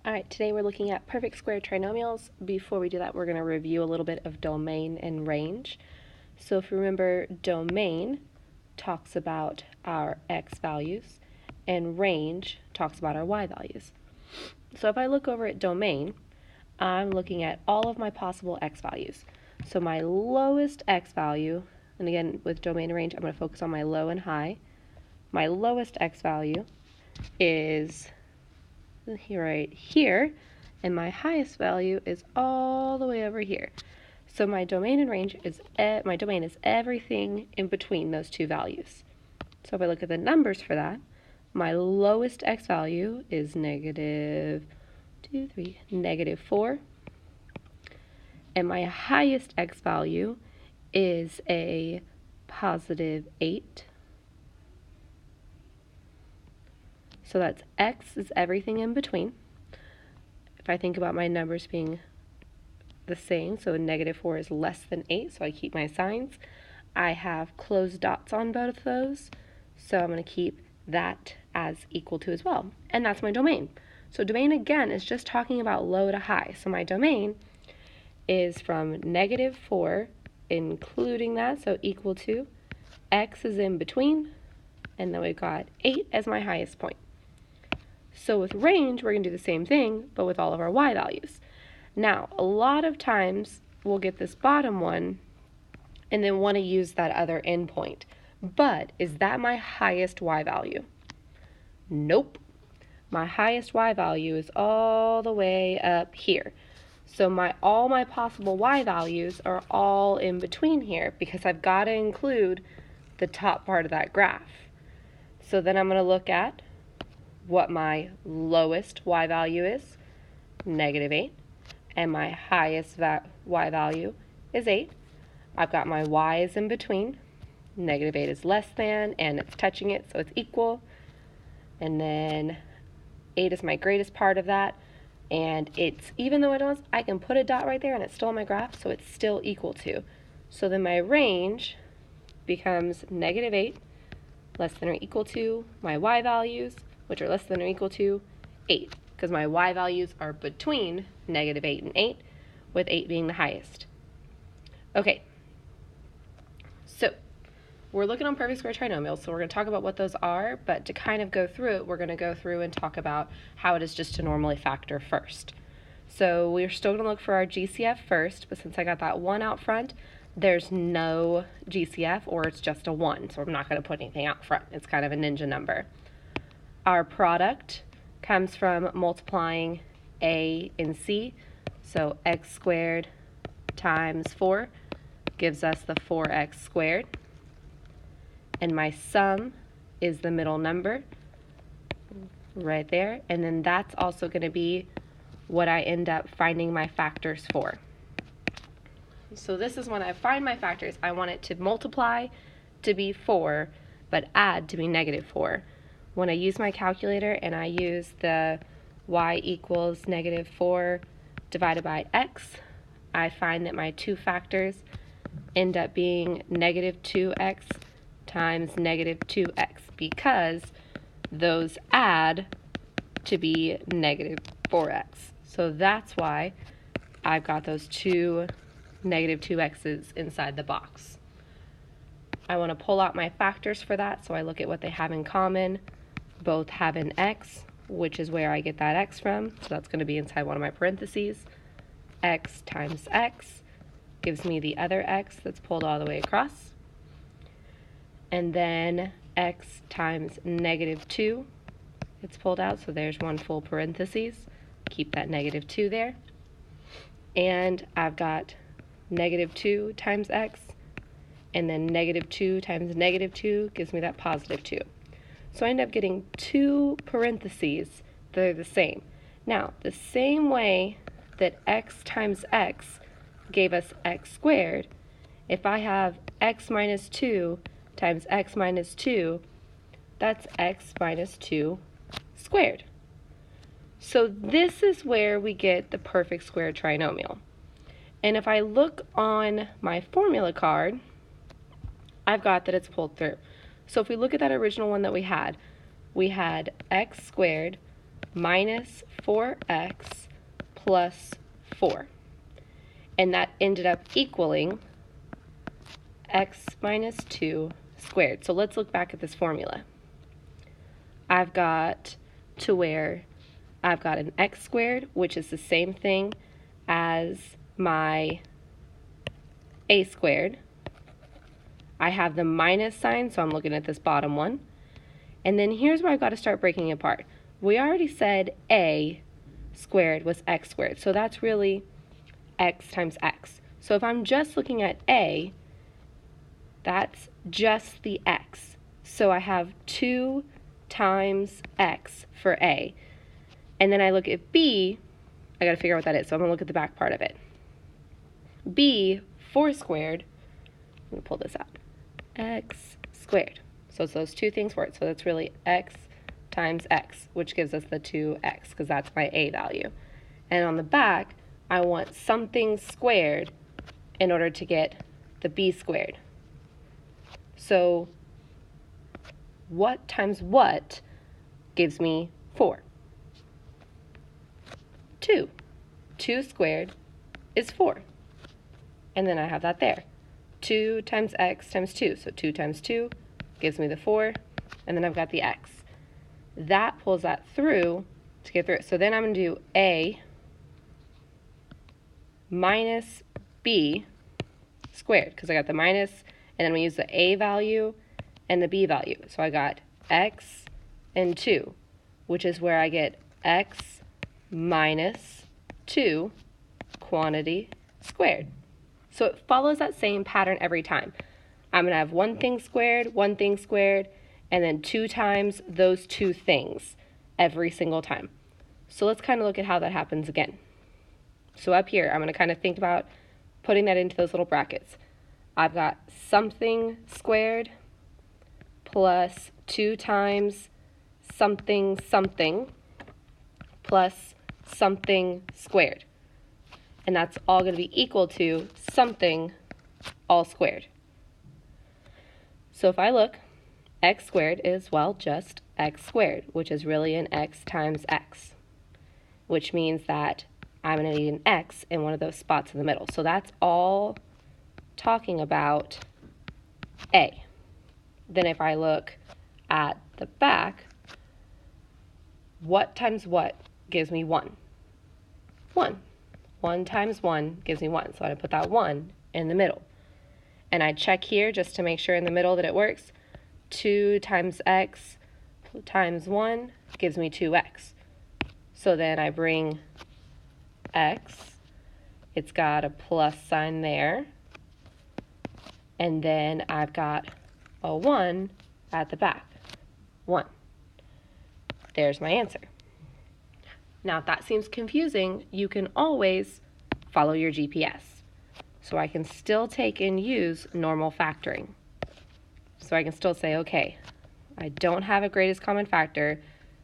All right, today we're looking at perfect square trinomials. Before we do that, we're going to review a little bit of domain and range. So if you remember, domain talks about our x values, and range talks about our y values. So if I look over at domain, I'm looking at all of my possible x values. So my lowest x value, and again with domain and range, I'm going to focus on my low and high. My lowest x value is right here, and my highest value is all the way over here. So my domain and range is my domain is everything in between those two values. So if I look at the numbers for that, my lowest x value is -4, and my highest x value is a +8. So that's x is everything in between. If I think about my numbers being the same, so -4 is less than 8, so I keep my signs. I have closed dots on both of those, so I'm going to keep that as equal to as well. And that's my domain. So domain, again, is just talking about low to high. So my domain is from -4, including that, so equal to, x is in between, and then we've got 8 as my highest point. So with range, we're going to do the same thing, but with all of our y values. Now, a lot of times we'll get this bottom one and then want to use that other endpoint. But is that my highest y value? Nope. My highest y value is all the way up here. So all my possible y values are all in between here because I've got to include the top part of that graph. So then I'm going to look at what my lowest y value is, -8, and my highest y value is 8. I've got my y's in between. -8 is less than, and it's touching it, so it's equal. And then 8 is my greatest part of that, and it's, even though I can put a dot right there and it's still on my graph, so it's still equal to. So then my range becomes -8, less than or equal to my y values, which are less than or equal to 8, because my y values are between -8 and 8, with 8 being the highest. Okay, so we're looking on perfect square trinomials, so we're going to talk about what those are, but to kind of go through it, we're going to go through and talk about how it is just to normally factor first. So we're still going to look for our GCF first, but since I got that 1 out front, there's no GCF, or it's just a 1, so I'm not going to put anything out front. It's kind of a ninja number. Our product comes from multiplying a and c, so x squared times 4 gives us the 4x squared. And my sum is the middle number right there, and then that's also going to be what I end up finding my factors for. So this is when I find my factors. I want it to multiply to be 4, but add to be -4. When I use my calculator and I use the y equals -4 divided by x, I find that my two factors end up being -2x times -2x, because those add to be -4x. So that's why I've got those two -2x's inside the box. I want to pull out my factors for that, so I look at what they have in common. Both have an x, which is where I get that x from, so that's going to be inside one of my parentheses. X times x gives me the other x that's pulled all the way across. And then x times -2, it's pulled out, so there's one full parentheses. Keep that -2 there. And I've got -2 times x, and then -2 times -2 gives me that +2. So I end up getting two parentheses that are the same. Now, the same way that x times x gave us x squared, if I have x minus 2 times x minus 2, that's x minus 2 squared. So this is where we get the perfect square trinomial. And if I look on my formula card, I've got that it's pulled through. So if we look at that original one that we had x squared minus 4x plus 4. And that ended up equaling x minus 2 squared. So let's look back at this formula. I've got to where I've got an x squared, which is the same thing as my a squared. I have the minus sign, so I'm looking at this bottom one. And then here's where I've got to start breaking it apart. We already said a squared was x squared, so that's really x times x. So if I'm just looking at a, that's just the x. So I have 2 times x for a. And then I look at b, I got to figure out what that is, so I'm going to look at the back part of it. b, 4 squared, I'm going to pull this out, x squared. So it's those two things for it. So that's really x times x, which gives us the 2x, because that's my a value. And on the back, I want something squared in order to get the b squared. So what times what gives me 4? 2. 2 squared is 4. And then I have that there. 2 times x times 2. So 2 times 2 gives me the 4. And then I've got the x. That pulls that through to get through it. So then I'm going to do a minus b squared, because I got the minus, and then we use the a value and the b value. So I got x and 2, which is where I get x minus 2 quantity squared. So it follows that same pattern every time. I'm going to have one thing squared, and then 2 times those 2 things every single time. So let's kind of look at how that happens again. So up here, I'm going to kind of think about putting that into those little brackets. I've got something squared plus 2 times something plus something squared. And that's all going to be equal to something all squared. So if I look, x squared is, well, just x squared, which is really an x times x, which means that I'm going to need an x in one of those spots in the middle. So that's all talking about a. Then if I look at the back, what times what gives me 1? 1. 1 times 1 gives me 1. So I put that 1 in the middle. And I check here just to make sure in the middle that it works. 2 times x times 1 gives me 2x. So then I bring x, it's got a plus sign there, and then I've got a 1 at the back. 1. There's my answer. Now if that seems confusing, you can always follow your GPS. So I can still take and use normal factoring. So I can still say, okay, I don't have a greatest common factor,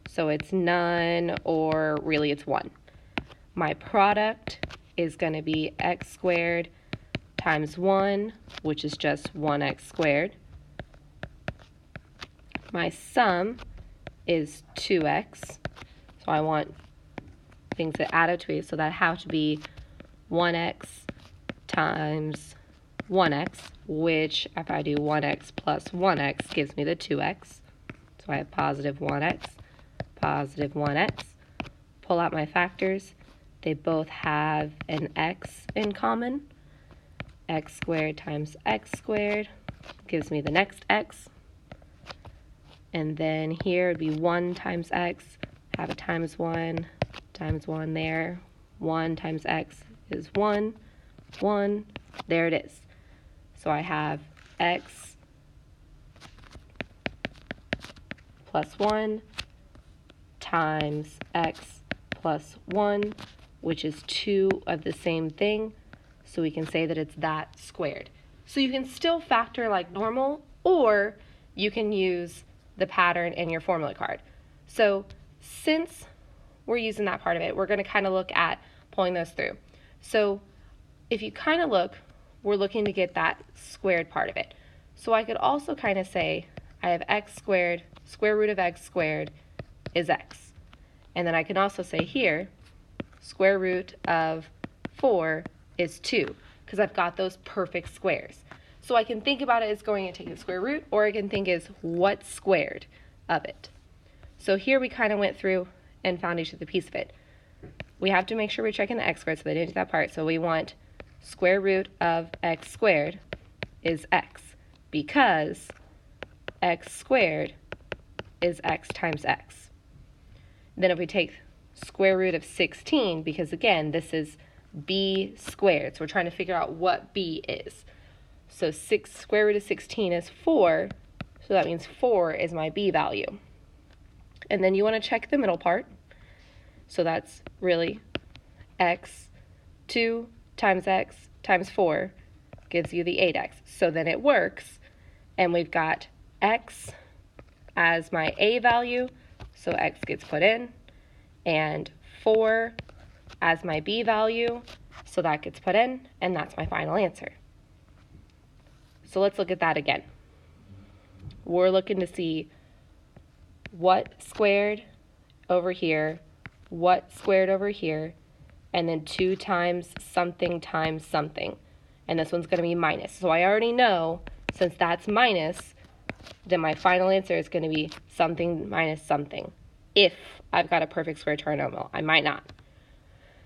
so it's none, or really it's 1. My product is going to be x squared times 1, which is just 1x squared. My sum is 2x, so I want things that add up to it, so that have to be 1x times 1x, which if I do 1x plus 1x gives me the 2x. So I have positive 1x, positive 1x. Pull out my factors. They both have an x in common. X squared times x squared gives me the next x. And then here would be 1 times x, have a times 1 there. 1 times x is 1, 1, there it is. So I have x plus 1 times x plus 1, which is 2 of the same thing. So we can say that it's that squared. So you can still factor like normal, or you can use the pattern in your formula card. So since we're using that part of it, we're going to kind of look at pulling those through. So if you kind of look, we're looking to get that squared part of it. So I could also kind of say I have x squared, square root of x squared is x. And then I can also say here, square root of 4 is 2, because I've got those perfect squares. So I can think about it as going and taking the square root, or I can think as what's squared of it. So here we kind of went through and found each of the piece of it. We have to make sure we're checking the x squared, so they didn't do that part. So we want square root of x squared is x, because x squared is x times x. Then if we take square root of 16, because again, this is b squared, so we're trying to figure out what b is. So square root of 16 is 4, so that means 4 is my b value. And then you want to check the middle part. So that's really x, 2 times x times 4 gives you the 8x. So then it works, and we've got x as my a value, so x gets put in, and 4 as my b value, so that gets put in, and that's my final answer. So let's look at that again. We're looking to see what squared over here, what squared over here, and then 2 times something times something. And this one's going to be minus. So I already know, since that's minus, then my final answer is going to be something minus something. If I've got a perfect square trinomial, I might not.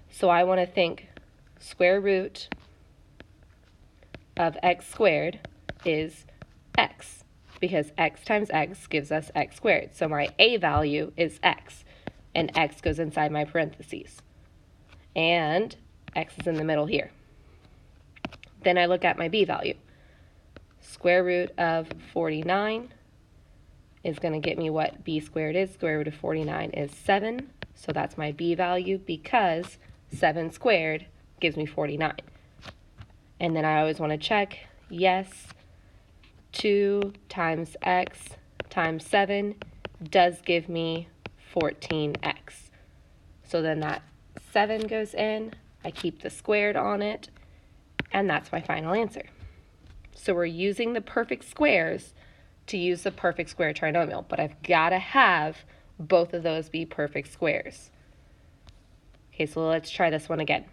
So I want to think square root of x squared is x, because x times x gives us x squared. So my a value is x, and x goes inside my parentheses. And x is in the middle here. Then I look at my b value. Square root of 49 is going to get me what b squared is. Square root of 49 is 7, so that's my b value, because 7 squared gives me 49. And then I always want to check, yes, 2 times x times 7 does give me 14x. So then that 7 goes in, I keep the squared on it, and that's my final answer. So we're using the perfect squares to use the perfect square trinomial, but I've got to have both of those be perfect squares. Okay, so let's try this one again.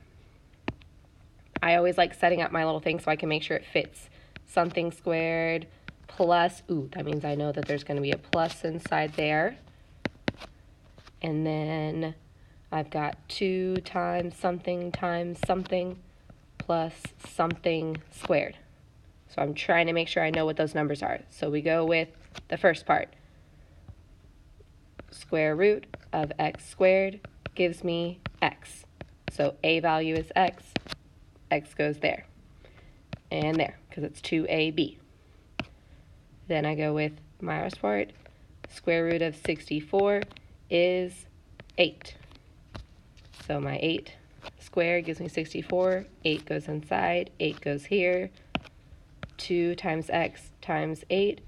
I always like setting up my little thing so I can make sure it fits. Something squared plus, that means I know that there's going to be a plus inside there. And then I've got 2 times something plus something squared. So I'm trying to make sure I know what those numbers are. So we go with the first part. Square root of x squared gives me x. So a value is x. X goes there and there, because it's 2ab. Then I go with my last part. Square root of 64 is 8. So my 8 squared gives me 64. 8 goes inside. 8 goes here. 2 times x times 8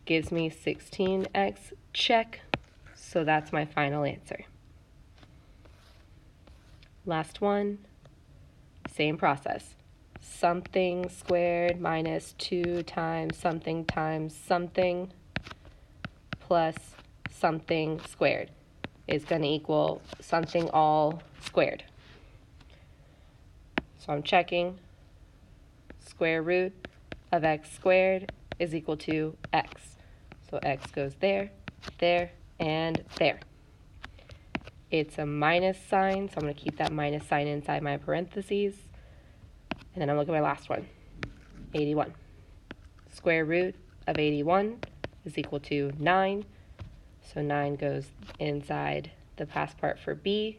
gives me 16x. Check. So that's my final answer. Last one. Same process. Something squared minus 2 times something plus something squared is going to equal something all squared. So I'm checking. Square root of x squared is equal to x. So x goes there, there, and there. It's a minus sign, so I'm going to keep that minus sign inside my parentheses. And then I'm looking at my last one, 81. Square root of 81 is equal to 9. So 9 goes inside the past part for b.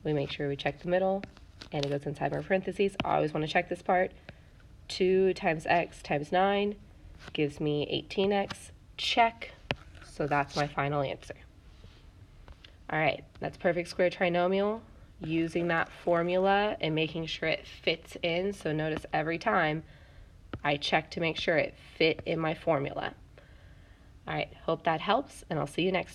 We make sure we check the middle, and it goes inside my parentheses. I always want to check this part. 2 times x times 9 gives me 18x. Check. So that's my final answer. All right, that's perfect square trinomial, using that formula and making sure it fits in. So notice every time I check to make sure it fit in my formula. All right, hope that helps, and I'll see you next time.